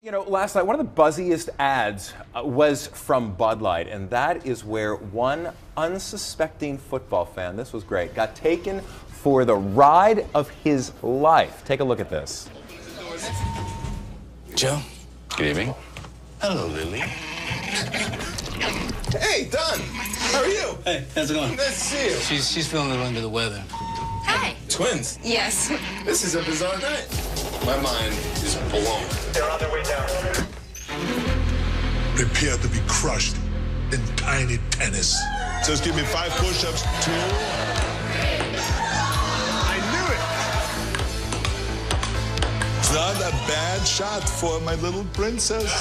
You know, last night, one of the buzziest ads was from Bud Light, and that is where one unsuspecting football fan, this was great, got taken for the ride of his life. Take a look at this. Joe. Good evening. Hello, Lily. Hey, Don. How are you? Hey, how's it going? Nice to see you. She's feeling a little under the weather. Hey. Twins? Yes. This is a bizarre night. My mind is blown. They're on their way down. Prepare to be crushed in tiny tennis. Just give me 5 push-ups, 2. I knew it! It's not a bad shot for my little princess.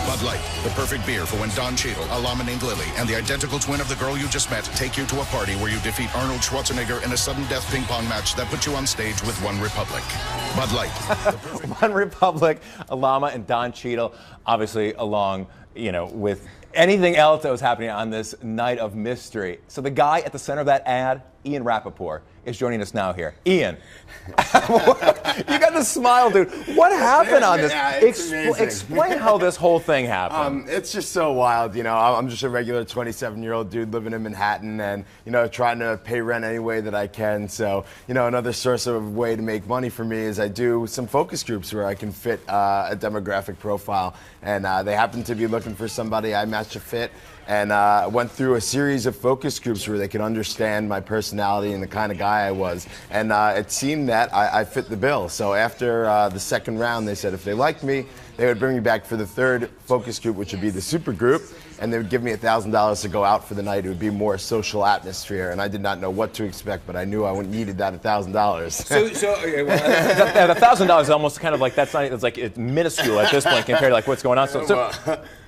Bud Light, the perfect beer for when Don Cheadle, a llama named Lily, and the identical twin of the girl you just met take you to a party where you defeat Arnold Schwarzenegger in a sudden death ping pong match that puts you on stage with One Republic. Bud Light. One Republic, a llama, and Don Cheadle, obviously along, you know, with anything else that was happening on this night of mystery. So the guy at the center of that ad, Ian Rappaport, is joining us now here. Ian, you got the smile, dude. What happened on this? Yeah, it's amazing. Explain how this whole thing happened. It's just so wild, you know. I'm just a regular 27-year-old dude living in Manhattan and, you know, trying to pay rent any way that I can. So, you know, another source of way to make money for me is I do some focus groups where I can fit a demographic profile. And they happen to be looking for somebody I match a fit. And went through a series of focus groups where they could understand my personality and the kind of guy I was. And it seemed that I fit the bill. So after the second round, they said if they liked me, they would bring me back for the third focus group, which would be the super group. And they would give me $1,000 to go out for the night. It would be more social atmosphere. And I did not know what to expect, but I knew I needed that $1,000. So okay, well, $1,000 is almost kind of like, it's minuscule at this point compared to like what's going on.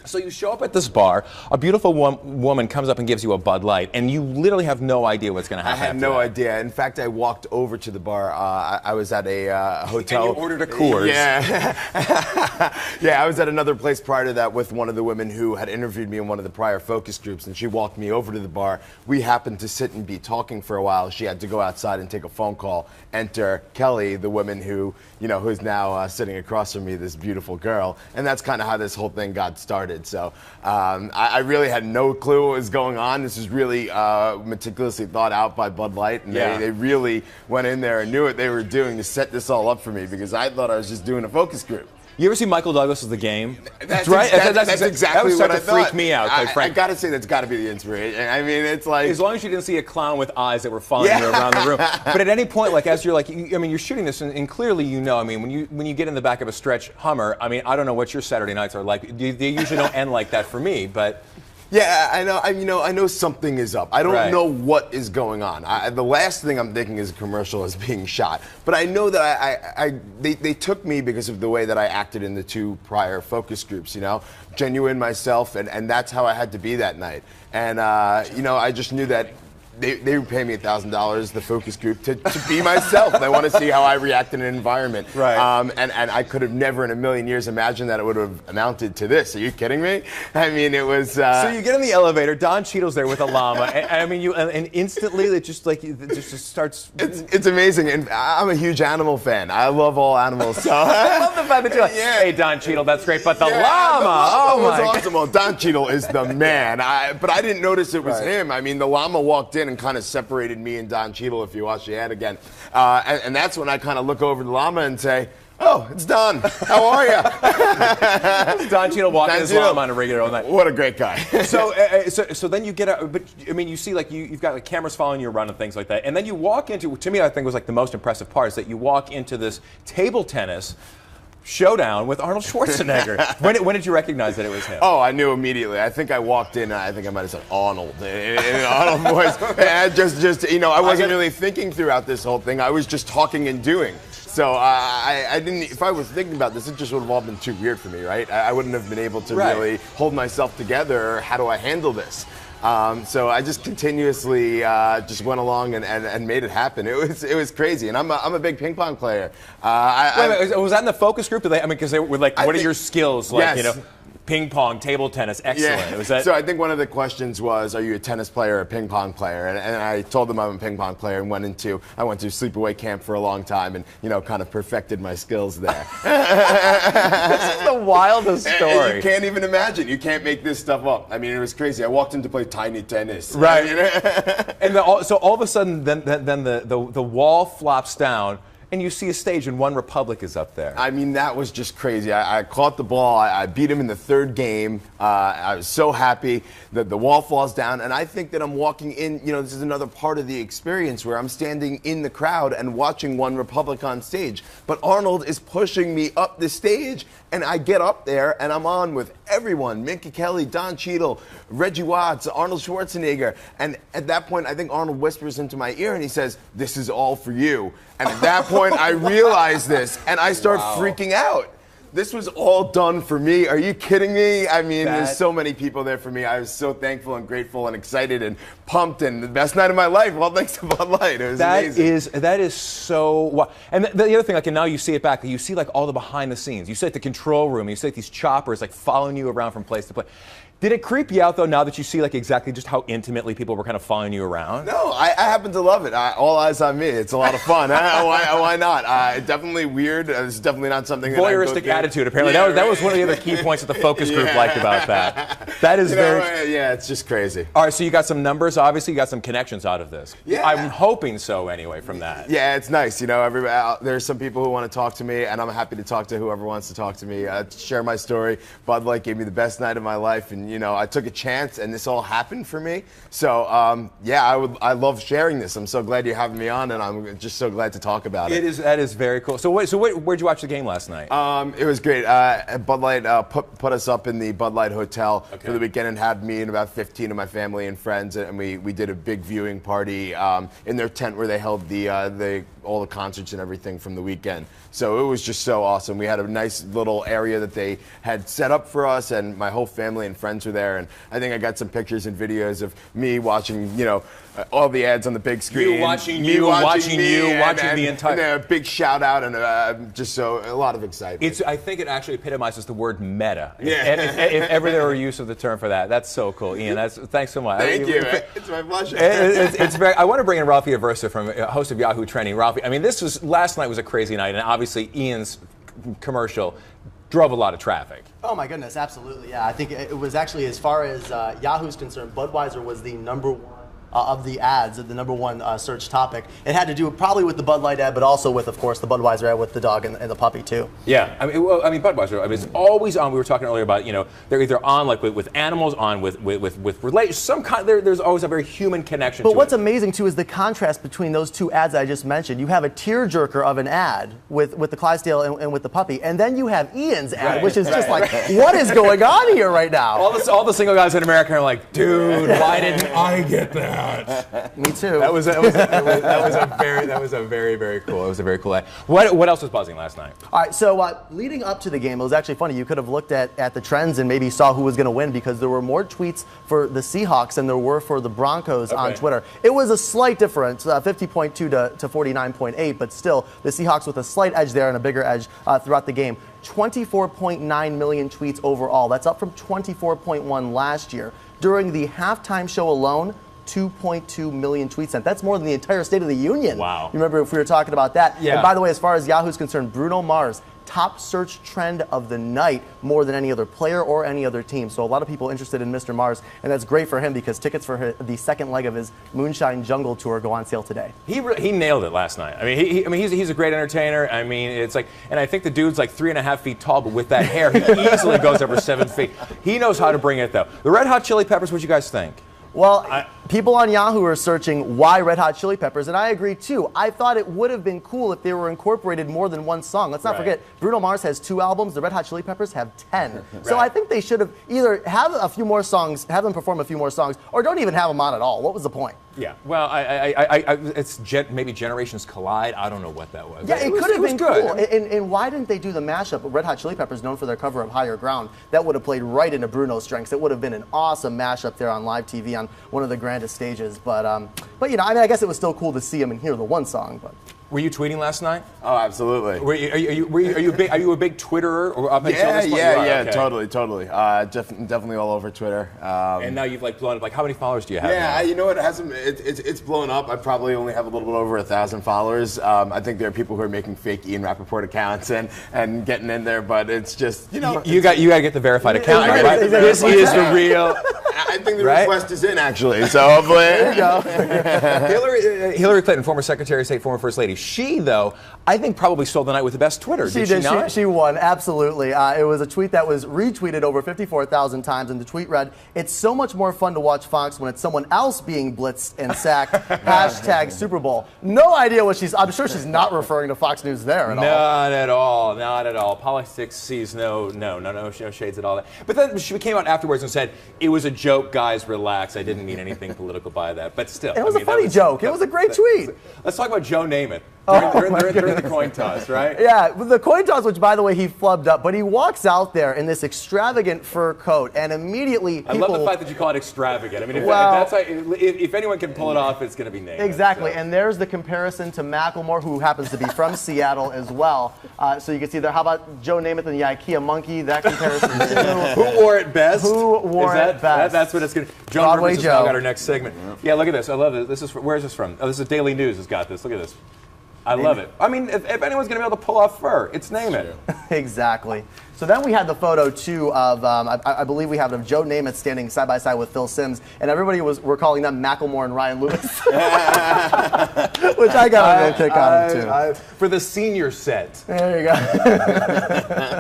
So you show up at this bar, a beautiful woman comes up and gives you a Bud Light, and you literally have no idea what's going to happen. I had no idea. In fact, I walked over to the bar. I was at a hotel. And you ordered a Coors. Yeah. Yeah, I was at another place prior to that with one of the women who had interviewed me in one of the prior focus groups, and she walked me over to the bar. We happened to sit and be talking for a while. She had to go outside and take a phone call. Enter Kelly, the woman who, you know, who's now sitting across from me, this beautiful girl. And that's kind of how this whole thing got started. So I really had no clue what was going on. This was really meticulously thought out by Bud Light, and they really went in there and knew what they were doing to set this all up for me, because I thought I was just doing a focus group. You ever see Michael Douglas' The Game? That's right. That's exactly what I thought. Freak me out. I gotta say that's got to be the inspiration. I mean, it's like, as long as you didn't see a clown with eyes that were following you around the room. But at any point, like as you're like, I mean, you're shooting this, and clearly you know. I mean, when you get in the back of a stretch Hummer, I mean, I don't know what your Saturday nights are like. They usually don't end like that for me, but. Yeah, I know. I know something is up. I don't know what is going on. The last thing I'm thinking is a commercial is being shot. But I know that they took me because of the way that I acted in the 2 prior focus groups. You know, genuine myself, and that's how I had to be that night. And you know, I just knew that. They would pay me $1,000, the focus group, to be myself. They want to see how I react in an environment. Right. And I could have never in a million years imagined that it would have amounted to this. Are you kidding me? I mean, it was. So you get in the elevator. Don Cheadle's there with a llama. And, I mean, and instantly it just starts. It's amazing, and I'm a huge animal fan. I love all animals. So I love the fact that you're like, hey, Don Cheadle, that's great, but the llama. Oh my was awesome. Well, Don Cheadle is the man. But I didn't notice it was him. I mean, the llama walked in and kind of separated me and Don Cheadle, if you watch the ad again. And that's when I kind of look over the llama and say, oh, it's Don. How are you? Don Cheadle walking his llama on a regular all night. What a great guy. So then you get out, but I mean, you see like you've got like cameras following you around and things like that. And then you walk into, to me, I think was like the most impressive part is that you walk into this table tennis showdown with Arnold Schwarzenegger. When did you recognize that it was him? Oh, I knew immediately. I think I walked in, I think I might have said Arnold in an Arnold voice. And just you know, I wasn't really thinking throughout this whole thing. I was just talking and doing. So I didn't, if I was thinking about this, it just would have all been too weird for me, right? I wouldn't have been able to really hold myself together. How do I handle this? So I just continuously just went along and made it happen. It was crazy, and I'm a big ping pong player. Wait, was that in the focus group? I mean, because they were like, what are your skills like? Yes. You know. ping pong, table tennis, excellent. Yeah. Was that? So I think one of the questions was, are you a tennis player or a ping pong player? And I told them I'm a ping pong player and I went to sleepaway camp for a long time and, kind of perfected my skills there. This is the wildest story. You can't even imagine. You can't make this stuff up. I mean, it was crazy. I walked in to play tiny tennis. Right. And so all of a sudden, then the wall flops down, and you see a stage, and One Republic is up there. I mean, that was just crazy. I caught the ball. I beat him in the third game. I was so happy that the wall falls down. And I think that I'm walking in, this is another part of the experience where I'm standing in the crowd and watching One Republic on stage. But Arnold is pushing me up the stage, and I get up there, and I'm on with everyone. Minka Kelly, Don Cheadle, Reggie Watts, Arnold Schwarzenegger. And at that point, I think Arnold whispers into my ear, and he says, "This is all for you." And at that point, I realized this, and I start freaking out. This was all done for me. Are you kidding me? I mean, there's so many people there for me. I was so thankful and grateful and excited and pumped, and the best night of my life. All thanks to Bud Light. It was amazing. That is so. And the other thing, like, and now you see it back. You see like all the behind the scenes. You see like the control room. You see like these choppers like following you around from place to place. Did it creep you out, though, now that you see like exactly just how intimately people were kind of following you around? No, I happen to love it. All eyes on me. It's a lot of fun. Why not? Definitely weird. It's definitely not something that voyeuristic attitude, apparently. Yeah, that was one of the other key points that the focus group liked about that. That is Yeah, it's just crazy. All right, so you got some numbers. Obviously, you got some connections out of this. Yeah. I'm hoping so, anyway, from that. Yeah, it's nice. There's some people who want to talk to me, and I'm happy to talk to whoever wants to talk to me, share my story. Bud Light gave me the best night of my life, and, I took a chance, and this all happened for me. So, I love sharing this. I'm so glad you're having me on, and I'm just so glad to talk about it. That is very cool. So where'd you watch the game last night? It was great. Bud Light put us up in the Bud Light Hotel for the weekend and had me and about 15 of my family and friends, and we did a big viewing party in their tent where they held all the concerts and everything from the weekend. So it was just so awesome. We had a nice little area that they had set up for us, and my whole family and friends were there. And I think I got some pictures and videos of me watching, all the ads on the big screen. Watching the entire. And a big shout out and just so a lot of excitement. I think it actually epitomizes the word meta. Yeah. If ever there were use of the term for that, that's so cool, Ian. Thanks so much. Thank you. It's my pleasure. I want to bring in Ralphie Aversa, from host of Yahoo Trending. Ralphie, I mean, last night was a crazy night, and obviously Ian's commercial drove a lot of traffic. Oh my goodness, absolutely, yeah. I think it was actually, as far as Yahoo's concerned, Budweiser was the number one of the ads, the number one search topic. It had to do probably with the Bud Light ad, but also with, of course, the Budweiser ad with the dog and the puppy too. Yeah, I mean, Budweiser. It's always on. We were talking earlier about, they're either on like with animals, on with some kind. There's always a very human connection. But what's amazing too is the contrast between those two ads I just mentioned. You have a tearjerker of an ad with the Clydesdale and with the puppy, and then you have Ian's ad, which is just like, what is going on here right now? All the single guys in America are like, dude, why didn't I get that? Me too. That was a very, very cool. It was a very cool ad. What else was buzzing last night? All right, so leading up to the game, it was actually funny. You could have looked at the trends and maybe saw who was going to win, because there were more tweets for the Seahawks than there were for the Broncos on Twitter. It was a slight difference, 50.2 to 49.8, but still the Seahawks with a slight edge there and a bigger edge throughout the game. 24.9 million tweets overall. That's up from 24.1 last year. During the halftime show alone, 2.2 million tweets sent. That's more than the entire State of the Union. Wow. You remember if we were talking about that? Yeah. And by the way, as far as Yahoo's concerned, Bruno Mars, top search trend of the night, more than any other player or any other team. So a lot of people interested in Mr. Mars, and that's great for him because tickets for the second leg of his Moonshine Jungle tour go on sale today. He nailed it last night. I mean, he's a great entertainer. I mean, it's like, and I think the dude's like 3.5 feet tall, but with that hair, he easily goes over 7 feet. He knows how to bring it, though. The Red Hot Chili Peppers, what do you guys think? Well, people on Yahoo are searching why Red Hot Chili Peppers, and I agree too. I thought it would have been cool if they were incorporated more than one song. Let's not forget, Bruno Mars has 2 albums, the Red Hot Chili Peppers have 10. So I think they should have either have a few more songs, have them perform a few more songs, or don't even have them on at all. What was the point? Yeah, well, it's maybe generations collide. I don't know what that was. Yeah, it could have been good. Cool. And why didn't they do the mashup of Red Hot Chili Peppers, known for their cover of Higher Ground? That would have played right into Bruno's strengths. It would have been an awesome mashup there on live TV on one of the grandest stages. But I mean, I guess it was still cool to see him and hear the one song. But Were you tweeting last night? Oh, absolutely. Are you a big Twitterer? Or up until this point? Yeah, totally. Definitely all over Twitter. And now you've like blown up. Like, how many followers do you have? Yeah, now? you know what? It's blown up. I probably only have a little bit over 1,000 followers. I think there are people who are making fake Ian Rappaport accounts and getting in there, but it's just you got to get the verified account. Right? This is the real. I think the request is in actually. So hopefully, there you go. Hillary Clinton, former Secretary of State, former First Lady. She, though, I think probably stole the night with the best Twitter. She did. She won, absolutely. It was a tweet that was retweeted over 54,000 times, and the tweet read, "It's so much more fun to watch Fox when it's someone else being blitzed and sacked." Hashtag Super Bowl. No idea what I'm sure she's not referring to Fox News there at all. Not at all. Not at all. Politics sees no shades at all. But then she came out afterwards and said, "It was a joke, guys. Relax. I didn't mean anything political by that." But still, it was a funny joke. It was a great tweet. Let's talk about Joe Namath. During the coin toss, right? Yeah, the coin toss, which, by the way, he flubbed up, but he walks out there in this extravagant fur coat, and immediately people... I love the fact that you call it extravagant. I mean, if anyone can pull it off, it's going to be Namath. Exactly, and there's the comparison to Macklemore, who happens to be from Seattle as well. So you can see there, how about Joe Namath and the IKEA monkey? That comparison. Who wore it best? Who wore it best? That's what it's going to... Broadway Joe. Got our next segment. Yeah, look at this. I love this. Where is this from? Oh, this is Daily News has got this. Look at this. I love it. I mean, if anyone's going to be able to pull off fur, it's Namath. Exactly. So then we had the photo, too, of, I believe we have it of Joe Namath standing side by side with Phil Simms, and everybody were calling them Macklemore and Ryan Lewis, which I got a real kick out of, too. For the senior set. There you go.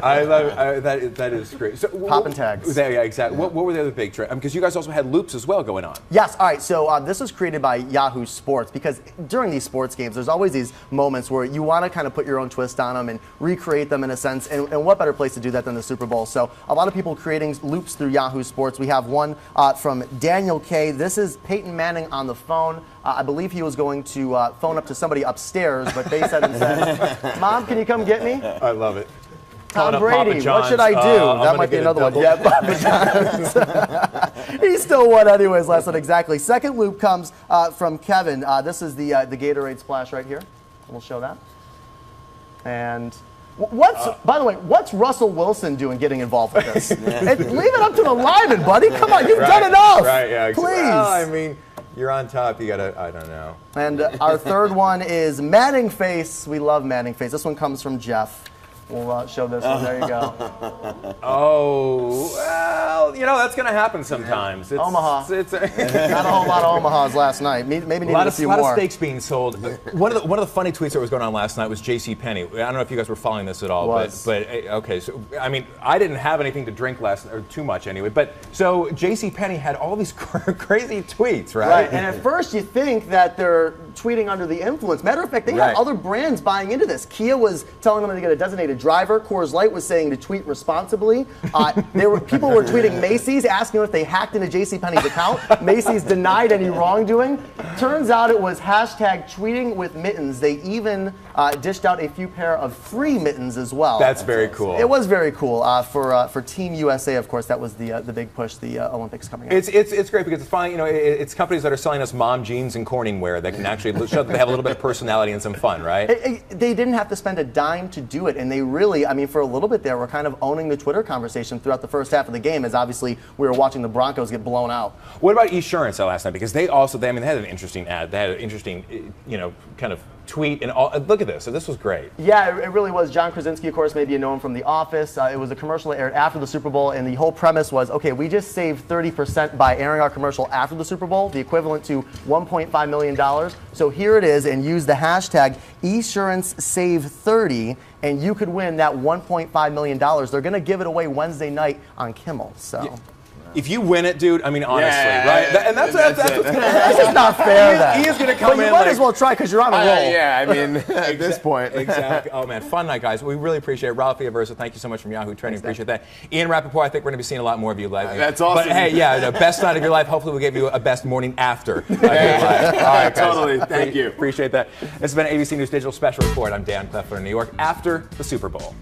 I love that is great. So, Poppin' tags. Yeah, exactly. What were the other big trends? Because you guys also had loops as well going on. Yes, all right, so this was created by Yahoo Sports, because during these sports games, there's always these moments where you want to kind of put your own twist on them and recreate them in a sense, and what better place to do that than the Super Bowl? So a lot of people creating loops through Yahoo Sports. We have one from Daniel K. This is Peyton Manning on the phone. I believe he was going to phone up to somebody upstairs, but they said instead, "Mom, can you come get me?" I love it. Tom Brady, what should I do? That might be another one. Yeah, Papa John's. He still won anyways last night, exactly. Second loop comes from Kevin. This is the Gatorade splash right here. We'll show that. And by the way, what's Russell Wilson doing getting involved with this? Leave it up to the lineman, buddy. Come on, you've done enough. Right, yeah. Please. Well, I mean, you're on top. You gotta, I don't know. And our third one is Manning face. We love Manning face. This one comes from Jeff. We'll show this one. There you go. Oh, well, that's going to happen sometimes. Omaha. Not a whole lot of Omahas last night. Maybe needed a few more. A lot of steaks being sold. One of the funny tweets that was going on last night was J.C. Penney. I don't know if you guys were following this at all, but okay. So I mean, I didn't have anything to drink or too much anyway. But so J.C. Penney had all these crazy tweets, right? Right. And at first you think that they're tweeting under the influence. Matter of fact, they had other brands buying into this. Kia was telling them to get a designated driver. Coors Light was saying to tweet responsibly. People were tweeting Macy's, asking if they hacked into JCPenney's account. Macy's denied any wrongdoing. Turns out it was hashtag tweeting with mittens. They even dished out a few pair of free mittens as well. That's very cool. It was very cool for Team USA. Of course, that was the big push. The Olympics coming up. It's great because it's finally it's companies that are selling us mom jeans and Corning wear that can actually show that they have a little bit of personality and some fun, right? They didn't have to spend a dime to do it, and they really, I mean, for a little bit there, were kind of owning the Twitter conversation throughout the first half of the game, as obviously we were watching the Broncos get blown out. What about Esurance last night? Because they had an interesting ad. They had an interesting, kind of tweet and all. Look at this. So this was great. Yeah, it really was. John Krasinski, of course, maybe you know him from The Office. It was a commercial that aired after the Super Bowl, and the whole premise was, okay, we just saved 30% by airing our commercial after the Super Bowl, the equivalent to $1.5 million. So here it is, and use the hashtag #EsuranceSave30, and you could win that $1.5 million. They're going to give it away Wednesday night on Kimmel. So. Yeah. If you win it, dude, I mean, honestly, right? And that's what's going to happen. That's just not fair, He is going to come in. But you might as well try because you're on a roll. Yeah, I mean, at this point. Exactly. Oh, man, fun night, guys. We really appreciate it. Ralph Versa, thank you so much from Yahoo Training. Appreciate that. Ian Rappaport, I think we're going to be seeing a lot more of you live. That's awesome. But hey, yeah, the best night of your life. Hopefully we'll give you a best morning after. All right, guys. Totally. Thank you. Appreciate that. This has been an ABC News Digital Special Report. I'm Dan Kleffler in New York after the Super Bowl.